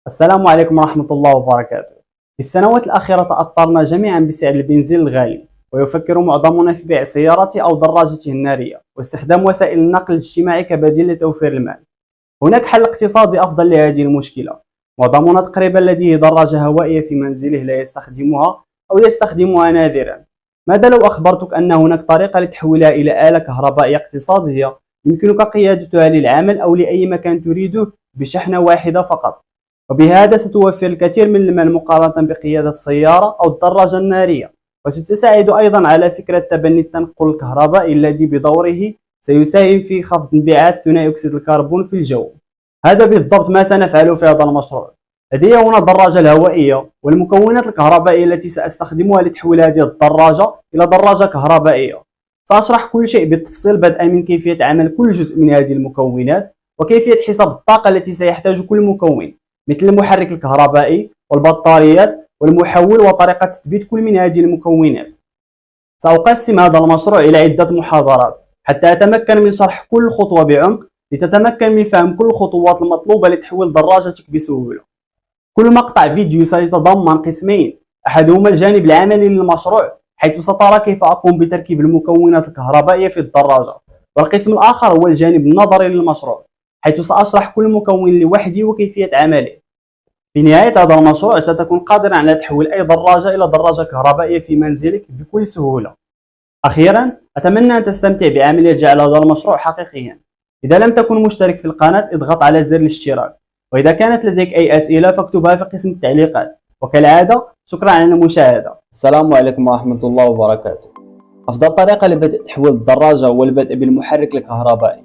السلام عليكم ورحمة الله وبركاته. في السنوات الأخيرة تأثرنا جميعا بسعر البنزين الغالي، ويفكر معظمنا في بيع سيارته أو دراجته النارية واستخدام وسائل النقل الاجتماعي كبديل لتوفير المال. هناك حل اقتصادي أفضل لهذه المشكلة. معظمنا تقريبا لديه دراجة هوائية في منزله لا يستخدمها أو يستخدمها نادرا. ماذا لو أخبرتك أن هناك طريقة لتحويلها إلى آلة كهربائية اقتصادية يمكنك قيادتها للعمل أو لأي مكان تريده بشحنة واحدة فقط؟ وبهذا ستوفر الكثير من المال مقارنة بقيادة السيارة أو الدراجة النارية، وستساعد أيضا على فكرة تبني التنقل الكهربائي الذي بدوره سيساهم في خفض انبعاث ثاني أكسيد الكربون في الجو. هذا بالضبط ما سنفعله في هذا المشروع. لدي هنا الدراجة الهوائية والمكونات الكهربائية التي سأستخدمها لتحويل هذه الدراجة إلى دراجة كهربائية. سأشرح كل شيء بالتفصيل، بدءا من كيفية عمل كل جزء من هذه المكونات، وكيفية حساب الطاقة التي سيحتاج كل مكون، مثل المحرك الكهربائي والبطاريات والمحول وطريقة تثبيت كل من هذه المكونات. سأقسم هذا المشروع إلى عدة محاضرات حتى أتمكن من شرح كل خطوة بعمق، لتتمكن من فهم كل الخطوات المطلوبة لتحويل دراجتك بسهولة. كل مقطع فيديو سيتضمن قسمين، أحدهما الجانب العملي للمشروع حيث سترى كيف أقوم بتركيب المكونات الكهربائية في الدراجة، والقسم الآخر هو الجانب النظري للمشروع حيث سأشرح كل مكون لوحده وكيفية عمله. في نهاية هذا المشروع ستكون قادرا على تحويل أي دراجة إلى دراجة كهربائية في منزلك بكل سهولة. أخيرا، أتمنى أن تستمتع بعملية جعل هذا المشروع حقيقيا. إذا لم تكن مشترك في القناة اضغط على زر الاشتراك، وإذا كانت لديك أي أسئلة فاكتبها في قسم التعليقات. وكالعادة شكرا على المشاهدة. السلام عليكم ورحمة الله وبركاته. أفضل طريقة لبدء تحويل الدراجة هو البدء بالمحرك الكهربائي.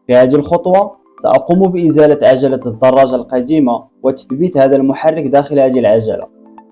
في هذه الخطوة سأقوم بإزالة عجلة الدراجة القديمة وتثبيت هذا المحرك داخل هذه العجلة.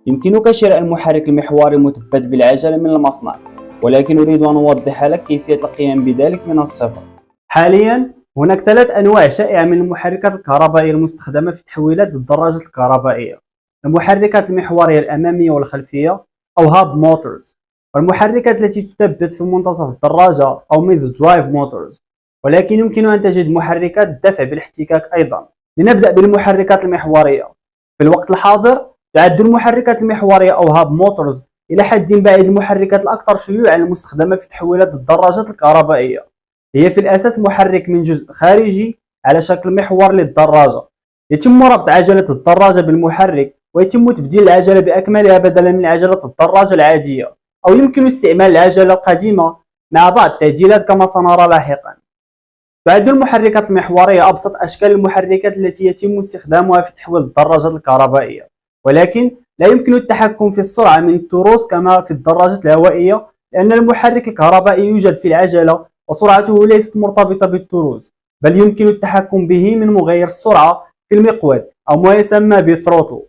يمكنك شراء المحرك المحوري المثبت بالعجلة من المصنع، ولكن أريد أن أوضح لك كيفية القيام بذلك من الصفر. حاليا هناك 3 أنواع شائعة من المحركات الكهربائية المستخدمة في تحويلات الدراجة الكهربائية: المحركات المحورية الأمامية والخلفية أو هاب موتورز، والمحركات التي تثبت في منتصف الدراجة أو ميدز درايف موتورز، ولكن يمكن أن تجد محركات الدفع بالاحتكاك أيضا. لنبدأ بالمحركات المحورية. في الوقت الحاضر تعد المحركات المحورية أو هاب موتورز إلى حد بعيد المحركات الأكثر شيوعا المستخدمة في تحويلات الدراجات الكهربائية. هي في الأساس محرك من جزء خارجي على شكل محور للدراجة، يتم ربط عجلة الدراجة بالمحرك ويتم تبديل العجلة بأكملها بدلا من عجلة الدراجة العادية، أو يمكن استعمال العجلة القديمة مع بعض التعديلات كما سنرى لاحقا. تعد المحركات المحورية أبسط أشكال المحركات التي يتم استخدامها في تحويل الدراجات الكهربائية، ولكن لا يمكن التحكم في السرعة من التروس كما في الدراجات الهوائية، لأن المحرك الكهربائي يوجد في العجلة وسرعته ليست مرتبطة بالتروس، بل يمكن التحكم به من مغير السرعة في المقود أو ما يسمى بالثروتل.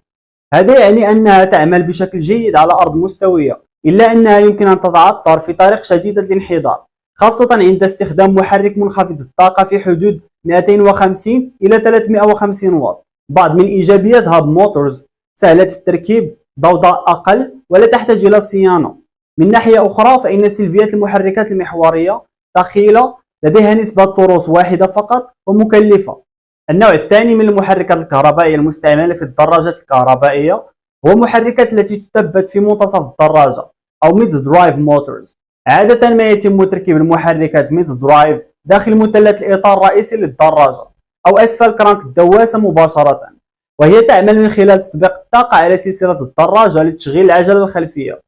هذا يعني أنها تعمل بشكل جيد على أرض مستوية، إلا أنها يمكن أن تتعثر في طريق شديد الانحدار، خاصة عند استخدام محرك منخفض الطاقة في حدود 250 إلى 350 واط. بعض من إيجابيات هاب موتورز: سهلة التركيب، ضوضاء أقل، ولا تحتاج إلى صيانة. من ناحية أخرى فإن سلبيات المحركات المحورية: ثقيلة، لديها نسبة تروس واحدة فقط، ومكلفة. النوع الثاني من المحركات الكهربائية المستعملة في الدراجات الكهربائية هو المحركات التي تثبت في منتصف الدراجة أو ميد درايف موتورز. عادة ما يتم تركيب المحركات ميد درايف داخل مثلث الإطار الرئيسي للدراجة أو أسفل كرانك الدواسة مباشرة، وهي تعمل من خلال تطبيق الطاقة على سلسلة الدراجة لتشغيل العجلة الخلفية.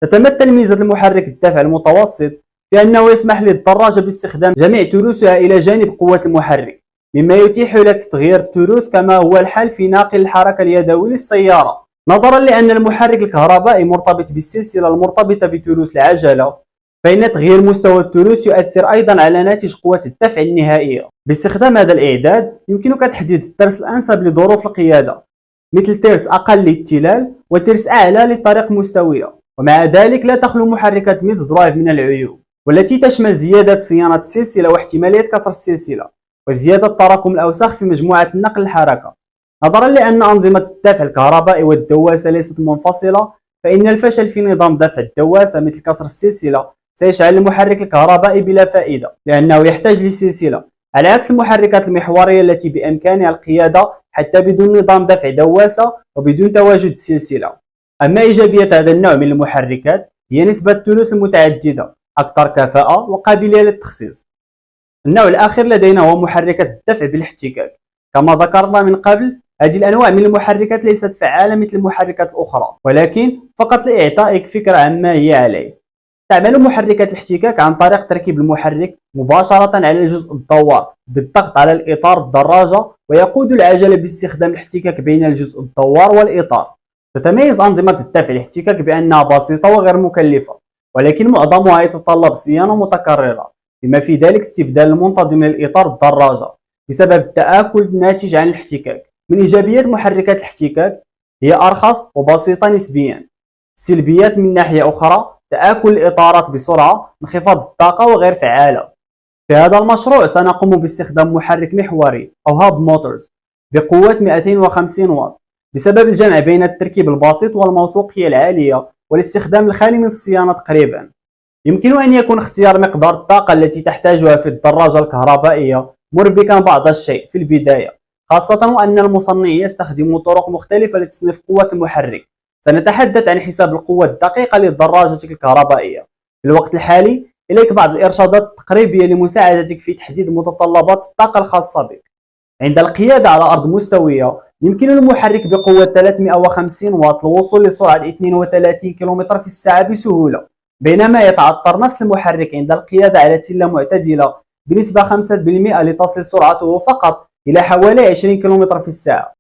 تتمثل ميزة المحرك الدفع المتوسط في أنه يسمح للدراجة باستخدام جميع تروسها إلى جانب قوة المحرك، مما يتيح لك تغيير التروس كما هو الحال في ناقل الحركة اليدوي للسيارة. نظرا لأن المحرك الكهربائي مرتبط بالسلسلة المرتبطة بتروس العجلة، فإن تغيير مستوى التروس يؤثر أيضا على ناتج قوة الدفع النهائية. باستخدام هذا الإعداد يمكنك تحديد الترس الأنسب لظروف القيادة، مثل ترس أقل للتلال وترس أعلى للطريق مستوية. ومع ذلك لا تخلو محركات ميد درايف من العيوب، والتي تشمل زيادة صيانة السلسلة واحتمالية كسر السلسلة، وزيادة تراكم الأوساخ في مجموعة نقل الحركة. نظرا لأن أنظمة الدفع الكهربائي والدواسة ليست منفصلة، فإن الفشل في نظام دفع الدواسة مثل كسر السلسلة سيجعل المحرك الكهربائي بلا فائدة، لأنه يحتاج للسلسلة، على عكس المحركات المحورية التي بإمكانها القيادة حتى بدون نظام دفع دواسة وبدون تواجد سلسلة. أما إيجابيات هذا النوع من المحركات هي نسبة الثلوث المتعددة، أكثر كفاءة وقابلية للتخصيص. النوع الأخير لدينا هو محركات الدفع بالاحتكاك. كما ذكرنا من قبل، هذه الأنواع من المحركات ليست فعالة مثل المحركات الأخرى، ولكن فقط لإعطائك فكرة عن ما هي عليه. تعمل محركات الاحتكاك عن طريق تركيب المحرك مباشرة على الجزء الدوار بالضغط على الإطار الدراجة، ويقود العجلة باستخدام الاحتكاك بين الجزء الدوار والإطار. تتميز أنظمة الدفع الاحتكاك بأنها بسيطة وغير مكلفة، ولكن معظمها يتطلب صيانة متكررة، بما في ذلك استبدال المنتظم للإطار الدراجة بسبب التآكل الناتج عن الاحتكاك. من إيجابيات محركات الاحتكاك هي أرخص وبسيطة نسبيا. السلبيات من ناحية أخرى تآكل الإطارات بسرعة، انخفاض الطاقة وغير فعالة. في هذا المشروع سنقوم باستخدام محرك محوري أو هاب موتورز بقوة 250 واط بسبب الجمع بين التركيب البسيط والموثوقية العالية والاستخدام الخالي من الصيانة تقريبا. يمكن أن يكون اختيار مقدار الطاقة التي تحتاجها في الدراجة الكهربائية مربكا بعض الشيء في البداية، خاصة وأن المصنعين يستخدمون طرق مختلفة لتصنيف قوة المحرك. سنتحدث عن حساب القوة الدقيقة لدراجتك الكهربائية. في الوقت الحالي إليك بعض الإرشادات التقريبية لمساعدتك في تحديد متطلبات الطاقة الخاصة بك. عند القيادة على أرض مستوية يمكن المحرك بقوة 350 واط الوصول لسرعة 32 كم في الساعة بسهولة، بينما يتعثر نفس المحرك عند القيادة على تلة معتدلة بنسبة 5% لتصل سرعته فقط إلى حوالي 20 كم في الساعة.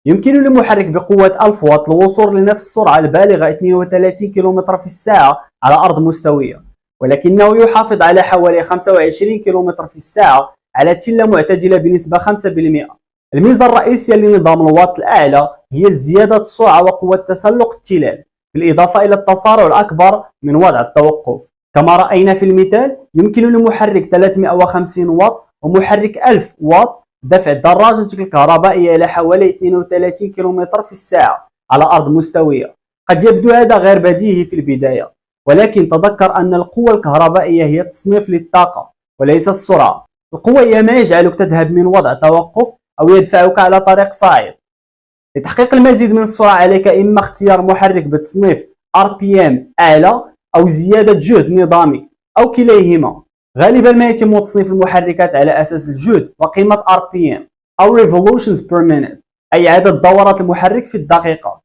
يمكن لمحرك بقوة 1000 واط الوصول لنفس السرعة البالغة 32 كم في الساعة على أرض مستوية، ولكنه يحافظ على حوالي 25 كم في الساعة على تلة معتدلة بنسبة 5%. الميزة الرئيسية لنظام الواط الأعلى هي زيادة السرعة وقوة تسلق التلال، بالإضافة إلى التسارع الأكبر من وضع التوقف. كما رأينا في المثال، يمكن لمحرك 350 واط ومحرك 1000 واط دفع دراجتك الكهربائية إلى حوالي 32 كم في الساعة على أرض مستوية. قد يبدو هذا غير بديهي في البداية، ولكن تذكر أن القوة الكهربائية هي تصنيف للطاقة وليس السرعة. القوة هي ما يجعلك تذهب من وضع توقف أو يدفعك على طريق صاعد. لتحقيق المزيد من السرعة عليك إما اختيار محرك بتصنيف RPM أعلى أو زيادة جهد نظامي أو كليهما. غالبا ما يتم تصنيف المحركات على أساس الجهد وقيمة RPM أو Revolutions per minute، أي عدد دورات المحرك في الدقيقة.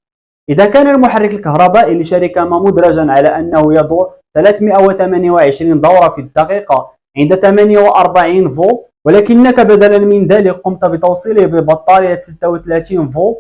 إذا كان المحرك الكهربائي لشركة ما مدرجا على أنه يدور 328 دورة في الدقيقة عند 48 فولت، ولكنك بدلا من ذلك قمت بتوصيله ببطارية 36 فولت،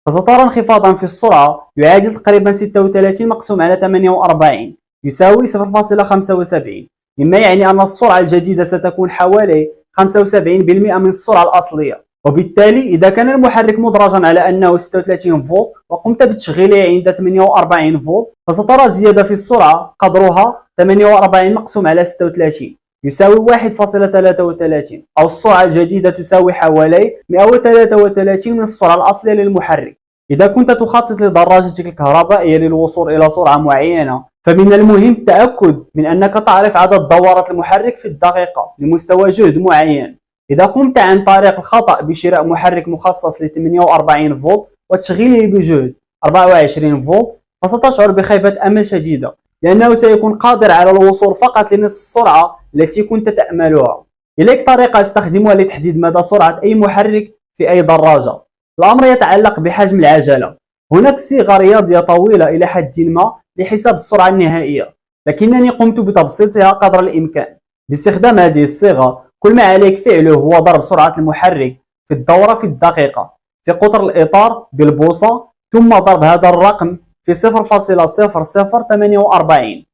فسترى انخفاضا في السرعة يعادل تقريبا 36 مقسوم على 48 يساوي 0.75، مما يعني أن السرعة الجديدة ستكون حوالي 75% من السرعة الأصلية. وبالتالي إذا كان المحرك مدرجا على أنه 36 فولت وقمت بتشغيله عند 48 فولت، فسترى زيادة في السرعة قدرها 48 مقسوم على 36 يساوي 1.33، أو السرعة الجديدة تساوي حوالي 133 من السرعة الأصلية للمحرك. إذا كنت تخطط لدراجتك الكهربائية للوصول إلى سرعة معينة، فمن المهم التأكد من أنك تعرف عدد دورات المحرك في الدقيقة لمستوى جهد معين. إذا قمت عن طريق الخطأ بشراء محرك مخصص ل 48 فولت وتشغيله بجهد 24 فولت، فستشعر بخيبة أمل شديدة، لأنه سيكون قادر على الوصول فقط لنصف السرعة التي كنت تأملها. إليك طريقة استخدمها لتحديد مدى سرعة أي محرك في أي دراجة. الأمر يتعلق بحجم العجلة. هناك صيغة رياضية طويلة إلى حد ما لحساب السرعة النهائية، لكنني قمت بتبسيطها قدر الإمكان. باستخدام هذه الصيغة، كل ما عليك فعله هو ضرب سرعة المحرك في الدورة في الدقيقة في قطر الإطار بالبوصة، ثم ضرب هذا الرقم في 0.0048.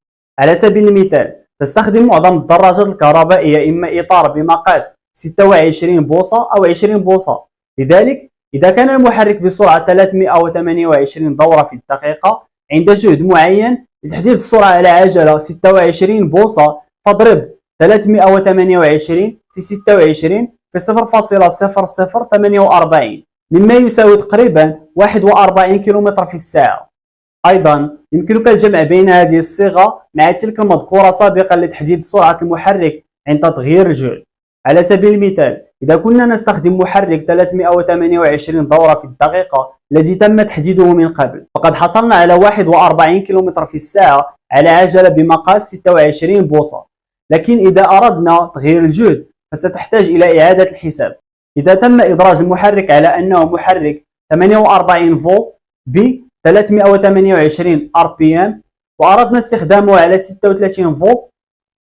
على سبيل المثال، تستخدم معظم الدراجات الكهربائية إما إطار بمقاس 26 بوصة أو 20 بوصة. لذلك إذا كان المحرك بسرعة 328 دورة في الدقيقة عند جهد معين، لتحديد السرعة على عجلة 26 بوصة فاضرب 328 في 26 في 0.0048، مما يساوي تقريبا 41 كم في الساعة. أيضا يمكنك الجمع بين هذه الصيغة مع تلك المذكورة سابقا لتحديد سرعة المحرك عند تغيير الجهد. على سبيل المثال، إذا كنا نستخدم محرك 328 دورة في الدقيقة الذي تم تحديده من قبل، فقد حصلنا على 41 كم في الساعة على عجلة بمقاس 26 بوصة. لكن إذا أردنا تغيير الجهد فستحتاج إلى إعادة الحساب. إذا تم إدراج المحرك على أنه محرك 48 فولت ب 328 RPM وأردنا استخدامه على 36 فولت،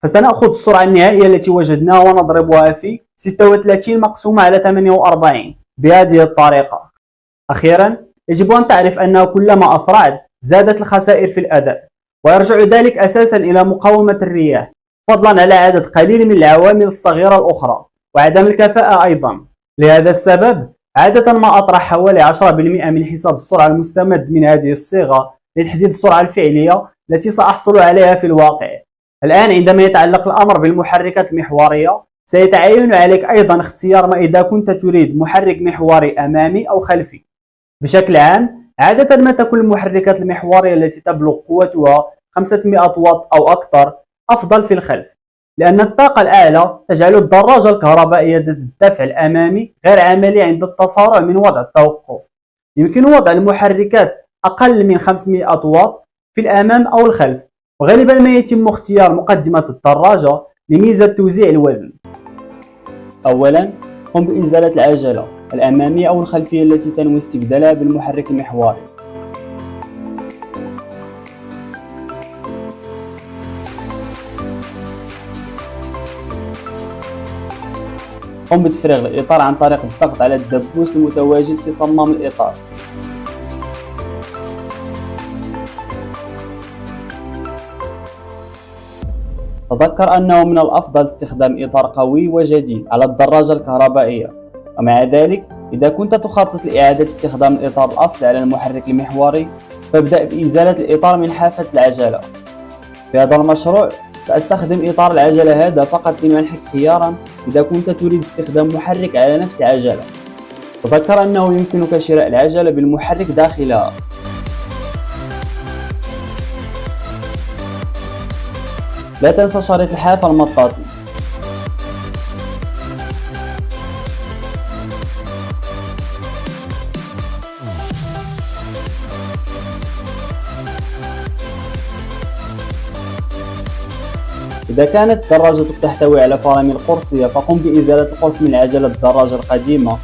فسنأخذ السرعة النهائية التي وجدناها ونضربها في 36 مقسومة على 48 بهذه الطريقة. أخيرا، يجب أن تعرف أنه كلما أسرعت زادت الخسائر في الأداء، ويرجع ذلك أساسا إلى مقاومة الرياح، فضلا على عدد قليل من العوامل الصغيرة الأخرى وعدم الكفاءة أيضا. لهذا السبب عادة ما أطرح حوالي 10% من حساب السرعة المستمد من هذه الصيغة لتحديد السرعة الفعلية التي سأحصل عليها في الواقع. الآن عندما يتعلق الأمر بالمحركات المحورية، سيتعين عليك أيضا اختيار ما إذا كنت تريد محرك محوري أمامي أو خلفي. بشكل عام، عادة ما تكون المحركات المحورية التي تبلغ قوتها 500 واط أو أكثر أفضل في الخلف، لأن الطاقة الأعلى تجعل الدراجة الكهربائية ذات الدفع الأمامي غير عملي عند التسارع من وضع التوقف. يمكن وضع المحركات أقل من 500 واط في الأمام أو الخلف، وغالبا ما يتم اختيار مقدمة الدراجة لميزة توزيع الوزن. أولا، قم بإزالة العجلة الأمامية أو الخلفية التي تنوي استبدالها بالمحرك المحوري. قم بتفريغ الإطار عن طريق الضغط على الدبوس المتواجد في صمام الإطار. تذكر أنه من الأفضل استخدام إطار قوي وجديد على الدراجة الكهربائية، ومع ذلك إذا كنت تخطط لإعادة استخدام الإطار الأصلي على المحرك المحوري فابدأ بإزالة الإطار من حافة العجلة. في هذا المشروع سأستخدم إطار العجلة هذا فقط لمنحك خيارا إذا كنت تريد استخدام محرك على نفس العجلة. تذكر أنه يمكنك شراء العجلة بالمحرك داخلها. لا تنسى شريط الحافة المطاطي. إذا كانت دراجتك تحتوي على فرامل قرصية فقم بإزالة القرص من عجلة الدراجة القديمة.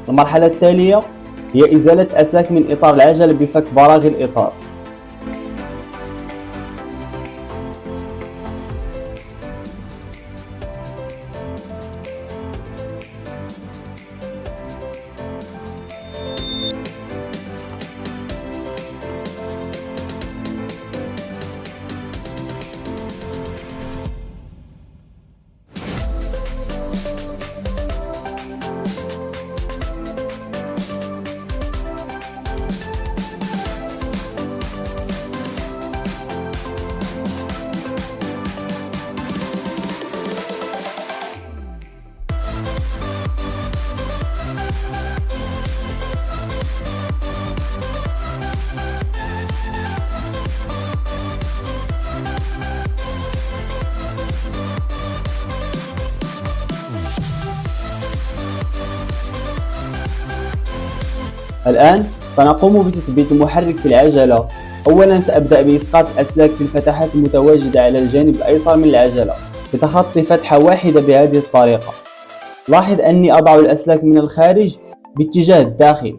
المرحلة التالية هي إزالة أسلاك من إطار العجلة بفك براغي الإطار. الآن سنقوم بتثبيت المحرك في العجلة. أولا سأبدأ بإسقاط الأسلاك في الفتحات المتواجدة على الجانب الأيسر من العجلة بتخطي فتحة واحدة بهذه الطريقة. لاحظ أني أضع الأسلاك من الخارج باتجاه الداخل.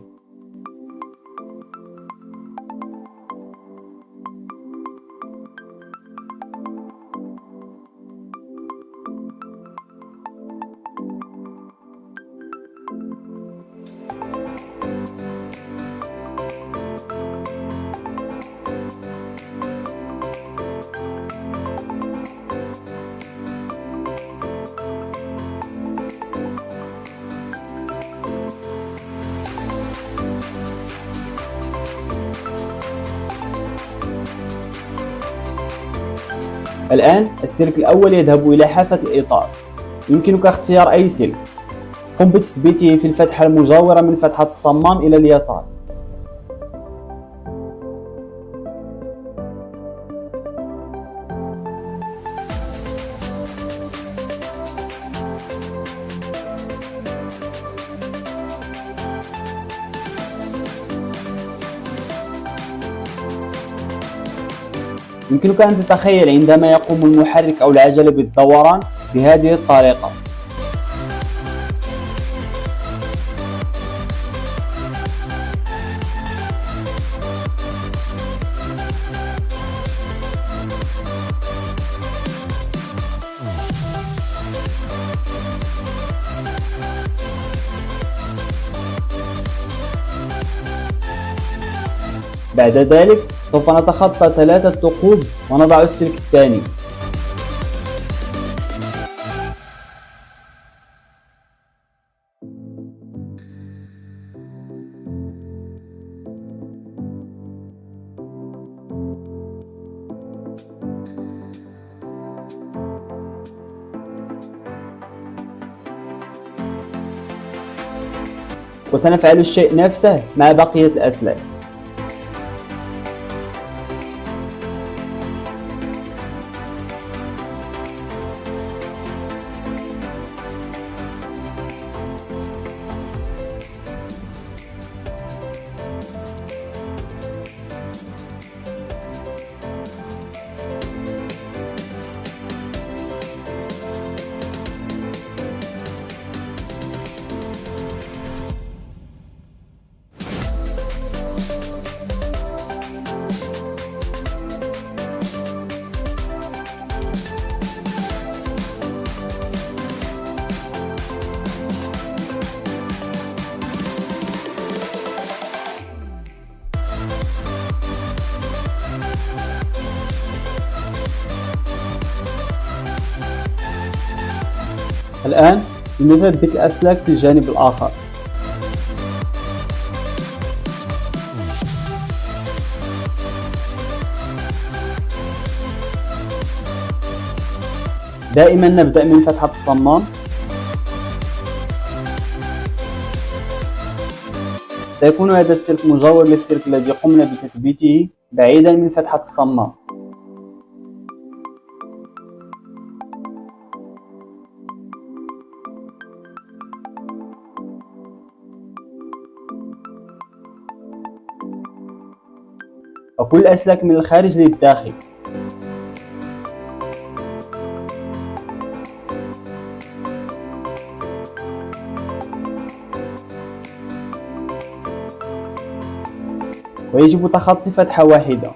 الآن السلك الأول يذهب إلى حافة الإطار. يمكنك اختيار أي سلك. قم بتثبيته في الفتحة المجاورة من فتحة الصمام إلى اليسار. يمكنك أن تتخيل عندما يقوم المحرك أو العجلة بالدوران بهذه الطريقة. بعد ذلك سوف نتخطى 3 ثقوب ونضع السلك الثاني. وسنفعل الشيء نفسه مع بقية الأسلاك. الآن لنثبت الأسلاك في الجانب الآخر. دائما نبدأ من فتحة الصمام. سيكون هذا السلك مجاور للسلك الذي قمنا بتثبيته بعيدا من فتحة الصمام. وكل الأسلاك من الخارج للداخل. ويجب تخطي فتحة واحدة.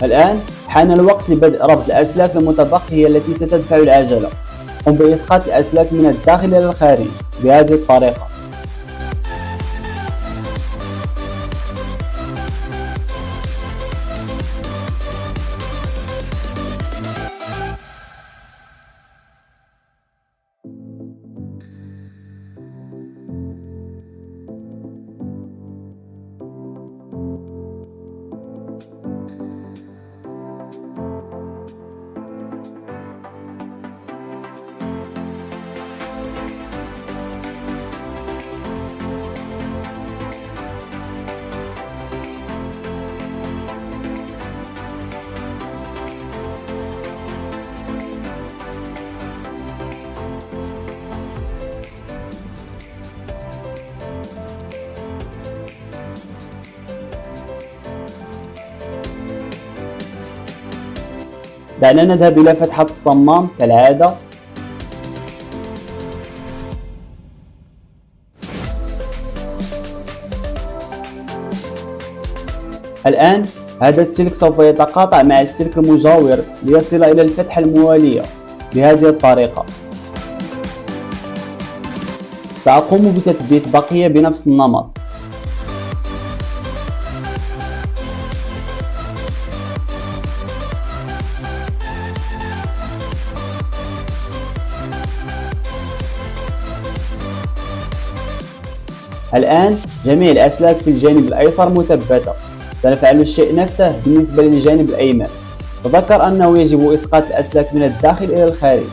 الآن حان الوقت لبدء ربط الأسلاك المتبقية التي ستدفع العجلة. قم بإسقاط الأسلاك من الداخل إلى الخارج بهذه الطريقة. دعنا نذهب إلى فتحة الصمام كالعادة. الآن هذا السلك سوف يتقاطع مع السلك المجاور ليصل إلى الفتحة الموالية بهذه الطريقة. سأقوم بتثبيت بقية بنفس النمط. الآن جميع الأسلاك في الجانب الأيسر مثبتة. سنفعل الشيء نفسه بالنسبة للجانب الأيمن. تذكر أنه يجب إسقاط الأسلاك من الداخل إلى الخارج.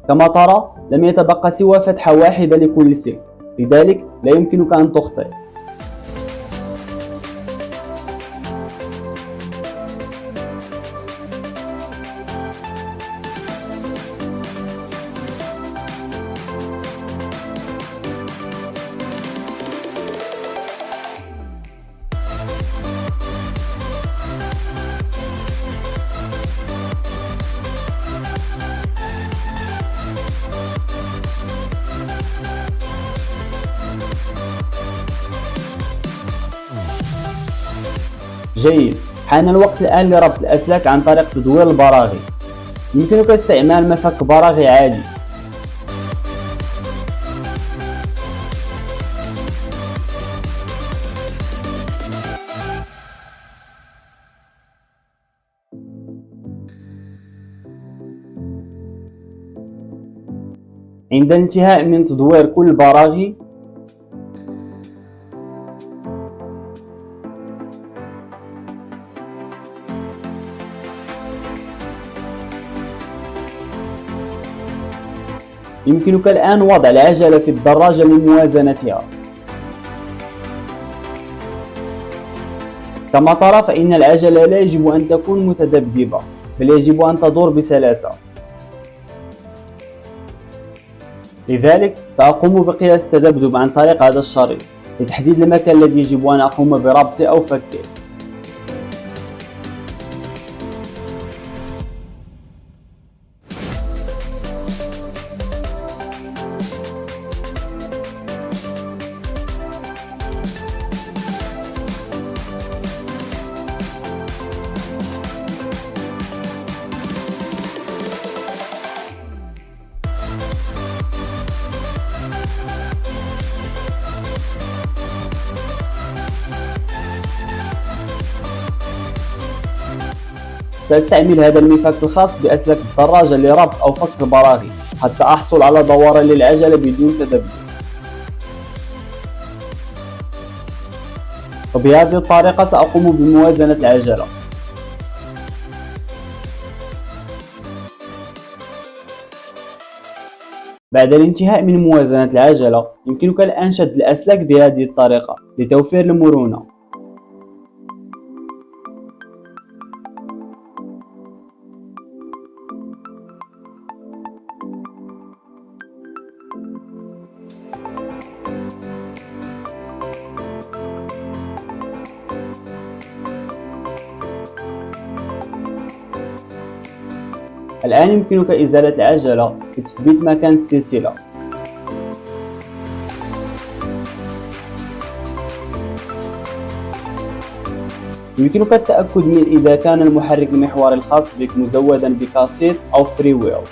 كما ترى لم يتبقى سوى فتحة واحدة لكل سلك، لذلك لا يمكنك أن تخطئ. جيد، حان الوقت الآن لربط الأسلاك عن طريق تدوير البراغي. يمكنك استعمال مفك براغي عادي. عند الانتهاء من تدوير كل البراغي يمكنك الآن وضع العجلة في الدراجة لموازنتها. كما ترى فإن العجلة لا يجب أن تكون متذبذبة، بل يجب أن تدور بسلاسة. لذلك سأقوم بقياس التذبذب عن طريق هذا الشريط لتحديد المكان الذي يجب أن أقوم بربطه أو فكه. سأستعمل هذا المفك الخاص بأسلاك الدراجة لربط أو فك البراغي حتى أحصل على دوران للعجلة بدون تذبذب. وبهذه الطريقة سأقوم بموازنة العجلة. بعد الانتهاء من موازنة العجلة يمكنك الآن شد الأسلاك بهذه الطريقة لتوفير المرونة. الآن يمكنك إزالة العجلة لتثبيت مكان السلسلة. يمكنك التأكد من إذا كان المحرك المحوري الخاص بك مزودا بكاسيت أو فري ويل.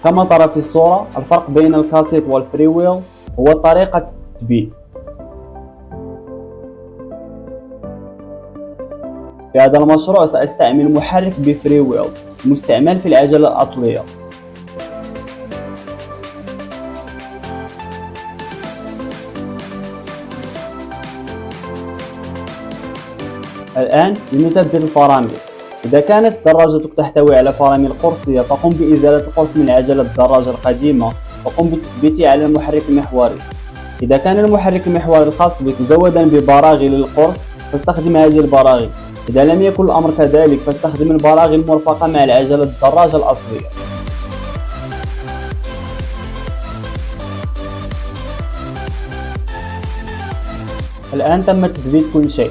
كما ترى في الصورة الفرق بين الكاسيت والفري ويل هو طريقة التثبيت. في هذا المشروع سأستعمل محرك بفري ويل مستعمل في العجلة الأصلية. الآن لنثبت الفرامل. إذا كانت دراجتك تحتوي على فرامل قرصية فقم بإزالة القرص من عجلة الدراجة القديمة وقم بتثبيته على المحرك المحوري. إذا كان المحرك المحوري الخاص بك مزودا ببراغي للقرص فاستخدم هذه البراغي. إذا لم يكن الأمر كذلك فاستخدم البراغي المرفقة مع العجلة الدراجة الأصلية. الآن تم تثبيت كل شيء،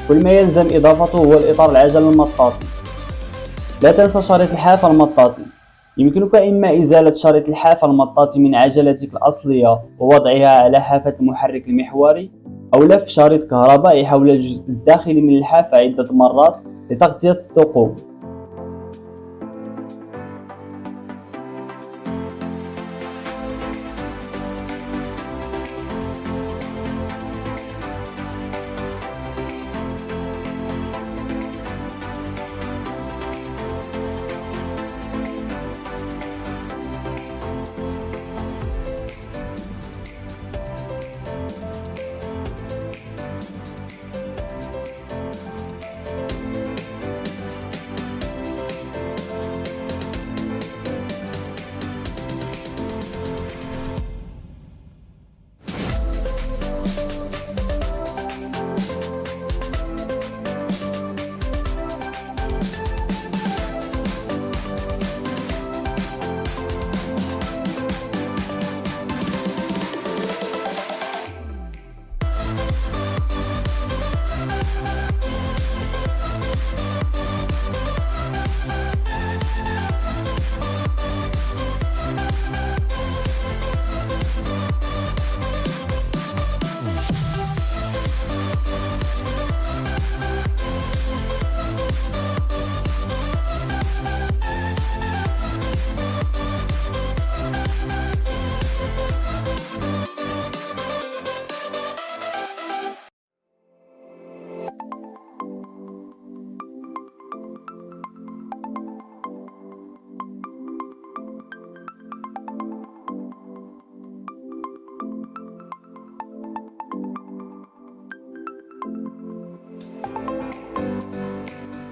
كل ما يلزم إضافته هو الإطار العجل المطاطي. لا تنسى شريط الحافة المطاطي. يمكنك إما إزالة شريط الحافة المطاطي من عجلتك الأصلية ووضعها على حافة المحرك المحوري، أو لف شريط كهربائي حول الجزء الداخلي من الحافة عدة مرات لتغطية الثقوب.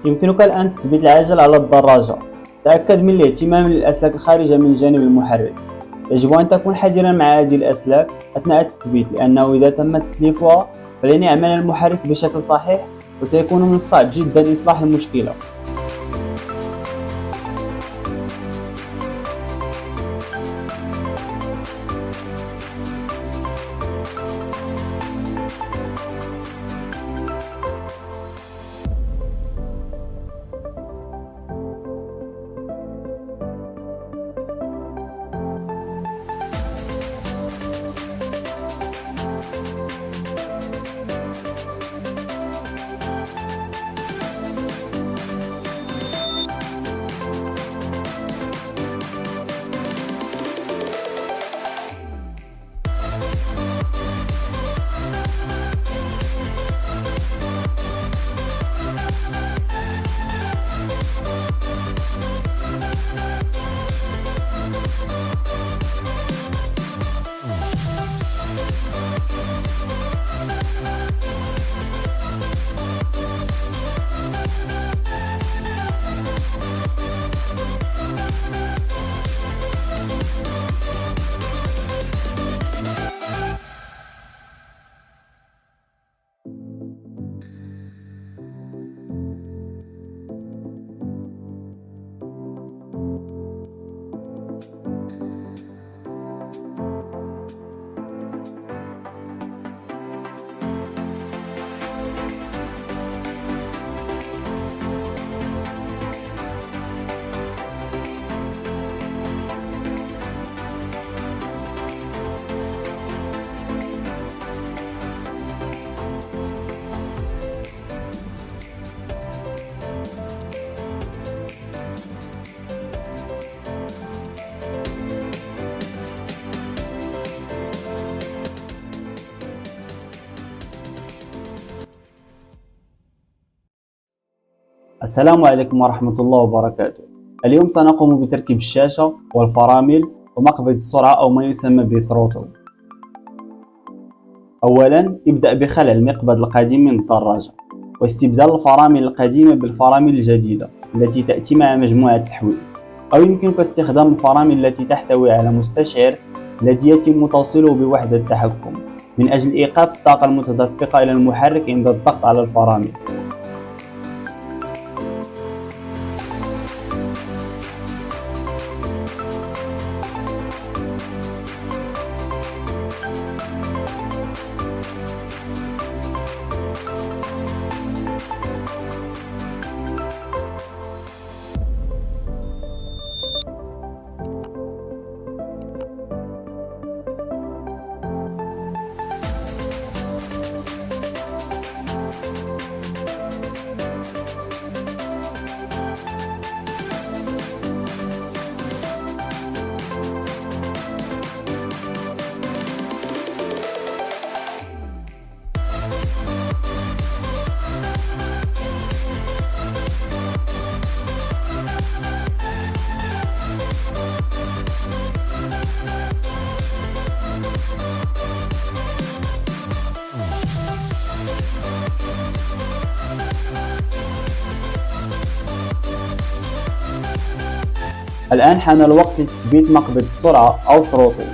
يمكنك الآن تثبيت العجل على الدراجة. تأكد من الاهتمام للأسلاك الخارجة من جانب المحرك. يجب أن تكون حذرا مع هذه الأسلاك أثناء التثبيت، لأنه إذا تم تتليفها فلن يعمل المحرك بشكل صحيح وسيكون من الصعب جدا إصلاح المشكلة. السلام عليكم ورحمة الله وبركاته. اليوم سنقوم بتركيب الشاشة والفرامل ومقبض السرعة أو ما يسمى بثروتل. أولا ابدأ بخلع المقبض القديم من الدراجة واستبدال الفرامل القديمة بالفرامل الجديدة التي تأتي مع مجموعة تحويل. أو يمكنك استخدام الفرامل التي تحتوي على مستشعر الذي يتم توصيله بوحدة التحكم من أجل إيقاف الطاقة المتدفقة إلى المحرك عند الضغط على الفرامل. الآن حان الوقت لتثبيت مقبض السرعة أو ثروتل.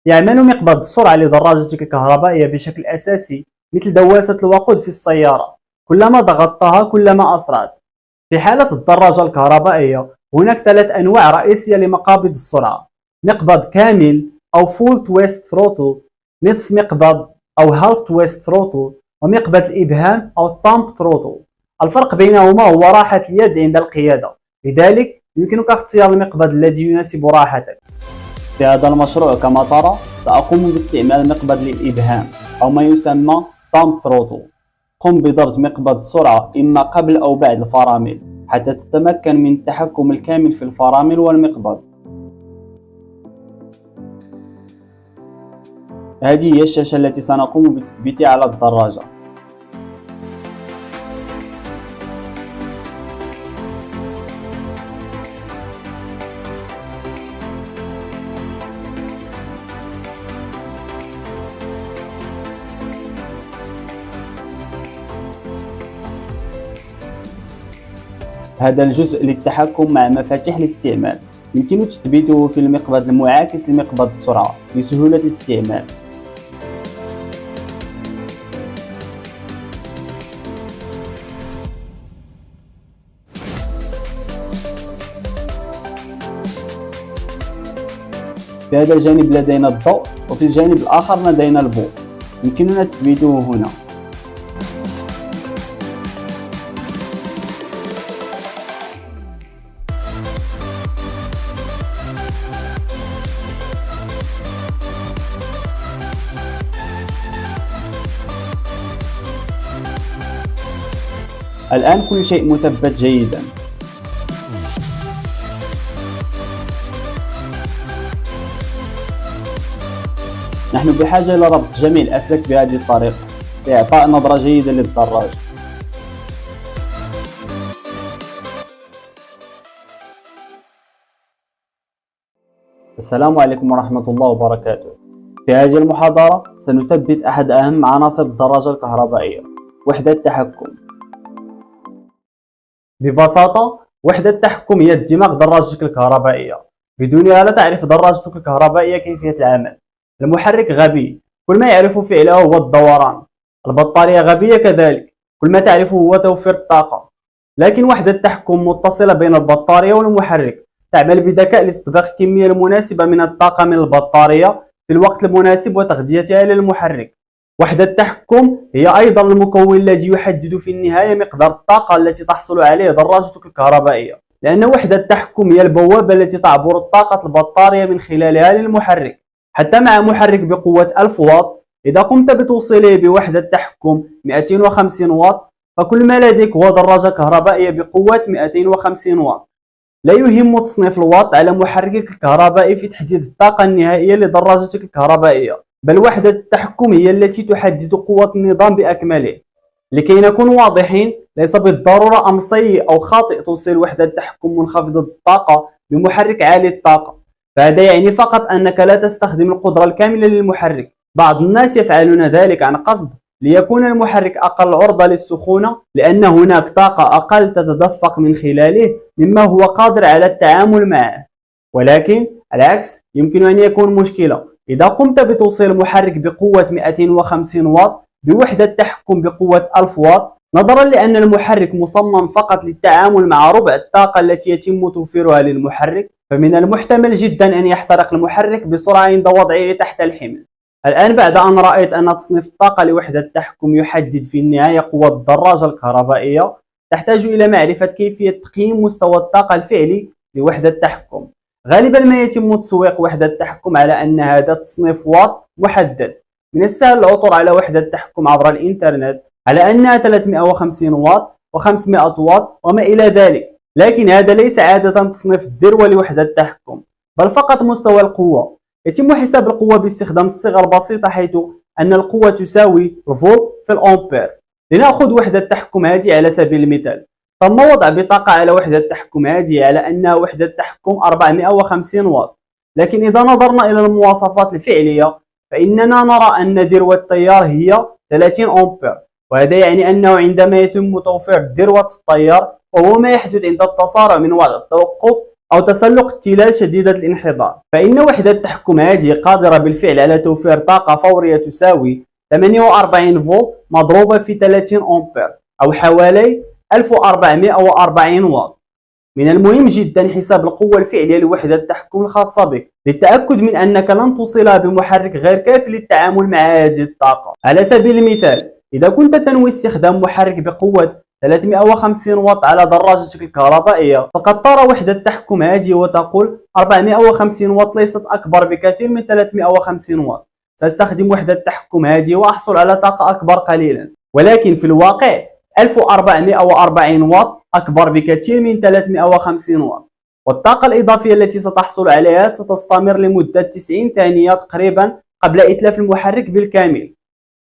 يعمل مقبض السرعة لدراجتك الكهربائية بشكل أساسي مثل دواسة الوقود في السيارة، كلما ضغطتها كلما أسرعت. في حالة الدراجة الكهربائية هناك 3 أنواع رئيسية لمقابض السرعة: مقبض كامل أو Full Twist Throttle، نصف مقبض أو Half Twist Throttle، ومقبض الإبهام أو Thumb Throttle. الفرق بينهما هو راحة اليد عند القيادة، لذلك يمكنك اختيار المقبض الذي يناسب راحتك. في هذا المشروع كما ترى سأقوم باستعمال مقبض للإبهام أو ما يسمى Thumb Throttle. قم بضبط مقبض السرعة إما قبل أو بعد الفرامل حتى تتمكن من التحكم الكامل في الفرامل والمقبض. هذه هي الشاشة التي سنقوم بتثبيتها على الدراجة. هذا الجزء للتحكم مع مفاتيح الاستعمال يمكن تثبيته في المقبض المعاكس لمقبض السرعة لسهولة الاستعمال. في هذا الجانب لدينا الضوء وفي الجانب الآخر لدينا الضوء، يمكننا تثبيته هنا. الآن كل شيء مثبت جيدا. نحن بحاجة إلى ربط جميع الأسلاك بهذه الطريقة لإعطاء نظرة جيدة للدراجة. السلام عليكم ورحمة الله وبركاته. في هذه المحاضرة سنثبت أحد أهم عناصر الدراجة الكهربائية: وحدة التحكم. ببساطة وحدة التحكم هي الدماغ دراجتك الكهربائية، بدونها لا تعرف دراجتك الكهربائية كيفية العمل. المحرك غبي، كل ما يعرف فعله هو الدوران. البطارية غبية كذلك، كل ما تعرفه هو توفير الطاقة. لكن وحدة التحكم متصلة بين البطارية والمحرك، تعمل بذكاء لاستضافة الكمية المناسبة من الطاقة من البطارية في الوقت المناسب وتغذيتها للمحرك. وحدة التحكم هي أيضا المكون الذي يحدد في النهاية مقدار الطاقة التي تحصل عليها دراجتك الكهربائية، لأن وحدة التحكم هي البوابة التي تعبر الطاقة البطارية من خلالها للمحرك. حتى مع محرك بقوة 1000 واط، إذا قمت بتوصيله بوحدة تحكم 250 واط، فكل ما لديك هو دراجة كهربائية بقوة 250 واط. لا يهم تصنيف الواط على محركك الكهربائي في تحديد الطاقة النهائية لدراجتك الكهربائية، بل وحدة التحكم هي التي تحدد قوة النظام بأكمله. لكي نكون واضحين، ليس بالضرورة أمر سيء أو خاطئ توصيل وحدة تحكم منخفضة الطاقة بمحرك عالي الطاقة، فهذا يعني فقط أنك لا تستخدم القدرة الكاملة للمحرك. بعض الناس يفعلون ذلك عن قصد ليكون المحرك أقل عرضة للسخونة، لأن هناك طاقة أقل تتدفق من خلاله مما هو قادر على التعامل معه. ولكن العكس يمكن أن يكون مشكلة. إذا قمت بتوصيل المحرك بقوة 250 واط بوحدة تحكم بقوة 1000 واط، نظرا لأن المحرك مصمم فقط للتعامل مع ربع الطاقة التي يتم توفيرها للمحرك، فمن المحتمل جدا أن يحترق المحرك بسرعة عند وضعه تحت الحمل. الآن بعد أن رأيت أن تصنيف الطاقة لوحدة التحكم يحدد في النهاية قوة الدراجة الكهربائية، تحتاج إلى معرفة كيفية تقييم مستوى الطاقة الفعلي لوحدة التحكم. غالبا ما يتم تسويق وحدة التحكم على أن هذا تصنيف واط محدد. من السهل العثور على وحدة التحكم عبر الإنترنت على أنها 350 واط و500 واط وما إلى ذلك، لكن هذا ليس عادة تصنيف الذروة لوحدة التحكم، بل فقط مستوى القوة. يتم حساب القوة باستخدام الصيغة البسيطة، حيث أن القوة تساوي الفولت في الأمبير. لنأخذ وحدة التحكم هذه على سبيل المثال. تم وضع بطاقة على وحدة التحكم هذه على أنها وحدة تحكم 450 واط، لكن إذا نظرنا إلى المواصفات الفعلية فإننا نرى أن ذروة التيار هي 30 أمبير، وهذا يعني أنه عندما يتم توفير ذروة التيار، وهو ما يحدث عند التسارع من وضع التوقف أو تسلق التلال شديدة الانحدار، فإن وحدة التحكم هذه قادرة بالفعل على توفير طاقة فورية تساوي 48 فولت مضروبة في 30 أمبير، أو حوالي 1440 واط. من المهم جدا حساب القوة الفعلية لوحدة التحكم الخاصة بك للتأكد من أنك لن توصلها بمحرك غير كافي للتعامل مع هذه الطاقة. على سبيل المثال، إذا كنت تنوي استخدام محرك بقوة 350 واط على دراجتك الكهربائية، فقد ترى وحدة التحكم هذه وتقول 450 واط ليست أكبر بكثير من 350 واط، سأستخدم وحدة التحكم هذه وأحصل على طاقة أكبر قليلا. ولكن في الواقع 1440 واط أكبر بكثير من 350 واط، والطاقة الإضافية التي ستحصل عليها ستستمر لمدة 90 ثانية تقريبا قبل إتلاف المحرك بالكامل.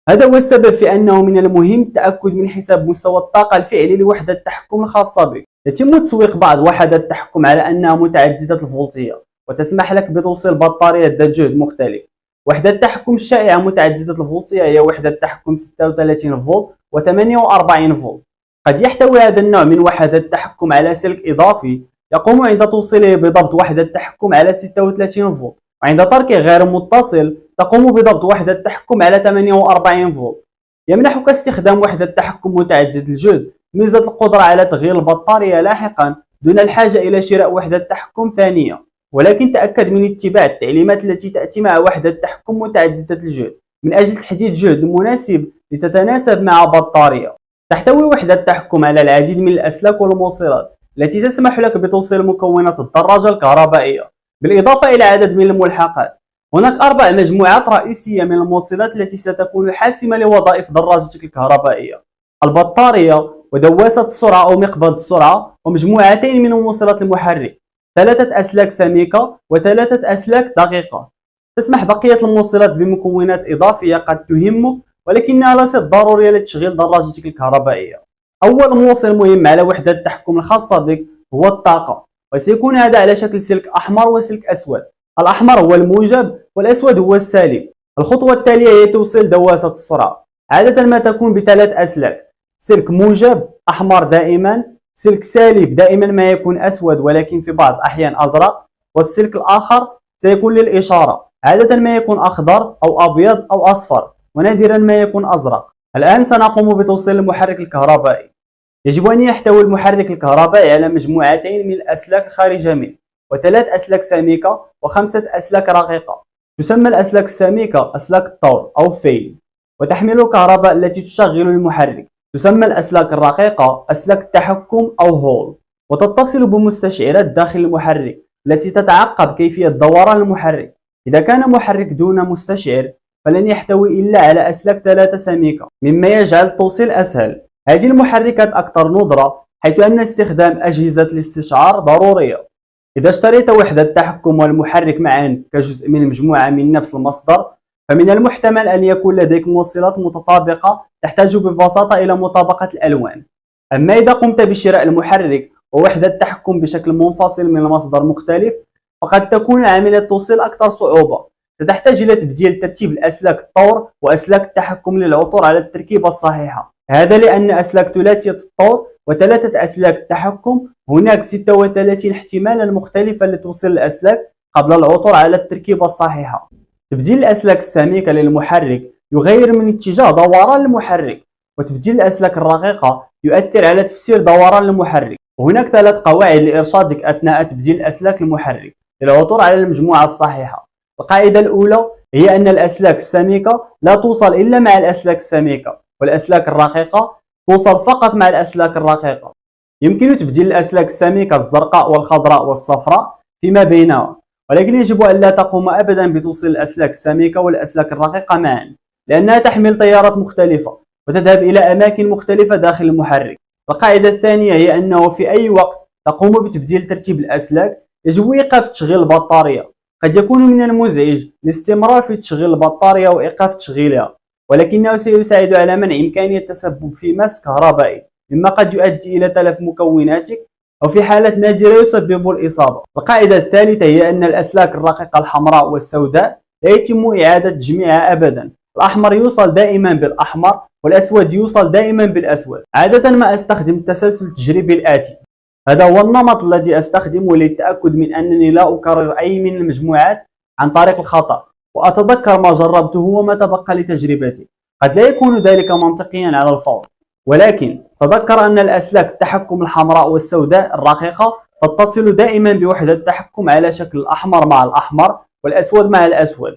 هذا هو السبب في أنه من المهم التأكد من حساب مستوى الطاقة الفعلي لوحدة التحكم الخاصة بك. يتم تسويق بعض وحدات التحكم على أنها متعددة الفولتية وتسمح لك بتوصيل بطارية ذات جهد مختلف. وحدة التحكم الشائعة متعددة الفولتية هي وحدة تحكم 36 فولت و48 فولت. قد يحتوي هذا النوع من وحدات التحكم على سلك إضافي يقوم عند توصيله بضبط وحدة التحكم على 36 فولت، وعند تركه غير متصل تقوم بضبط وحدة التحكم على 48 فولت. يمنحك استخدام وحدة تحكم متعدد الجهد ميزة القدرة على تغيير البطارية لاحقا دون الحاجة إلى شراء وحدة تحكم ثانية، ولكن تأكد من اتباع التعليمات التي تأتي مع وحدة تحكم متعددة الجهد من أجل تحديد الجهد المناسب لتتناسب مع بطارية. تحتوي وحدة التحكم على العديد من الأسلاك والموصلات التي تسمح لك بتوصيل مكونات الدراجة الكهربائية، بالإضافة إلى عدد من الملحقات. هناك 4 مجموعات رئيسية من الموصلات التي ستكون حاسمة لوظائف دراجتك الكهربائية: البطارية، ودواسة السرعة أو مقبض السرعة، ومجموعتين من موصلات المحرك، 3 أسلاك سميكة و3 أسلاك دقيقة. تسمح بقية الموصلات بمكونات إضافية قد تهمك ولكنها ليست ضرورية لتشغيل دراجتك الكهربائية. أول موصل مهم على وحدة التحكم الخاصة بك هو الطاقة، وسيكون هذا على شكل سلك أحمر وسلك أسود. الأحمر هو الموجب والأسود هو السالب. الخطوة التالية هي توصيل دواسة السرعة، عادة ما تكون ب3 أسلاك: سلك موجب أحمر دائما، سلك سالب دائما ما يكون أسود ولكن في بعض الأحيان أزرق، والسلك الآخر سيكون للإشارة، عادة ما يكون أخضر أو أبيض أو أصفر، ونادرا ما يكون أزرق. الآن سنقوم بتوصيل المحرك الكهربائي. يجب أن يحتوي المحرك الكهربائي على مجموعتين من الأسلاك الخارجة منه، و3 أسلاك سميكة و5 أسلاك رقيقة. تسمى الأسلاك السميكة أسلاك الطور أو فيز، وتحمل الكهرباء التي تشغل المحرك. تسمى الأسلاك الرقيقة أسلاك التحكم أو هول، وتتصل بمستشعرات داخل المحرك التي تتعقب كيفية دوران المحرك. إذا كان محرك دون مستشعر فلن يحتوي إلا على أسلاك 3 سميكة، مما يجعل التوصيل أسهل. هذه المحركات أكثر ندرة حيث أن استخدام أجهزة الاستشعار ضرورية. إذا اشتريت وحدة التحكم والمحرك معا كجزء من مجموعة من نفس المصدر، فمن المحتمل أن يكون لديك موصلات متطابقة تحتاج ببساطة إلى مطابقة الألوان. أما إذا قمت بشراء المحرك ووحدة التحكم بشكل منفصل من مصدر مختلف، فقد تكون عملية التوصيل أكثر صعوبة، ستحتاج إلى تبديل ترتيب الأسلاك الطور وأسلاك التحكم للعثور على التركيبة الصحيحة. هذا لأن أسلاك ثلاثية الطور وثلاثة أسلاك التحكم هناك 36 احتمالا مختلفة لتوصيل الأسلاك قبل العثور على التركيبة الصحيحة. تبديل الأسلاك السميكة للمحرك يغير من اتجاه دوران المحرك، وتبديل الأسلاك الرقيقة يؤثر على تفسير دوران المحرك. وهناك 3 قواعد لإرشادك أثناء تبديل أسلاك المحرك للعثور على المجموعة الصحيحة. القاعدة الأولى هي أن الأسلاك السميكة لا توصل إلا مع الأسلاك السميكة، والأسلاك الرقيقة توصل فقط مع الأسلاك الرقيقة. يمكن تبديل الأسلاك السميكة الزرقاء والخضراء والصفراء فيما بينها، ولكن يجب أن لا تقوم أبدا بتوصيل الأسلاك السميكة والأسلاك الرقيقة معا، لأنها تحمل تيارات مختلفة وتذهب إلى أماكن مختلفة داخل المحرك. القاعدة الثانية هي أنه في أي وقت تقوم بتبديل ترتيب الأسلاك يجب إيقاف تشغيل البطارية. قد يكون من المزعج الاستمرار في تشغيل البطارية وإيقاف تشغيلها، ولكنه سيساعد على منع إمكانية التسبب في مس كهربائي مما قد يؤدي إلى تلف مكوناتك أو في حالة نادرة يسبب الإصابة. القاعدة الثالثة هي أن الأسلاك الرقيقة الحمراء والسوداء لا يتم إعادة تجميعها أبدا. الأحمر يوصل دائما بالأحمر والأسود يوصل دائما بالأسود. عادة ما أستخدم التسلسل التجريبي الآتي. هذا هو النمط الذي أستخدمه للتأكد من أنني لا أكرر أي من المجموعات عن طريق الخطأ، وأتذكر ما جربته وما تبقى لتجربتي. قد لا يكون ذلك منطقيا على الفور، ولكن تذكر أن الأسلاك التحكم الحمراء والسوداء الرقيقة تتصل دائما بوحدة التحكم على شكل الأحمر مع الأحمر والأسود مع الأسود.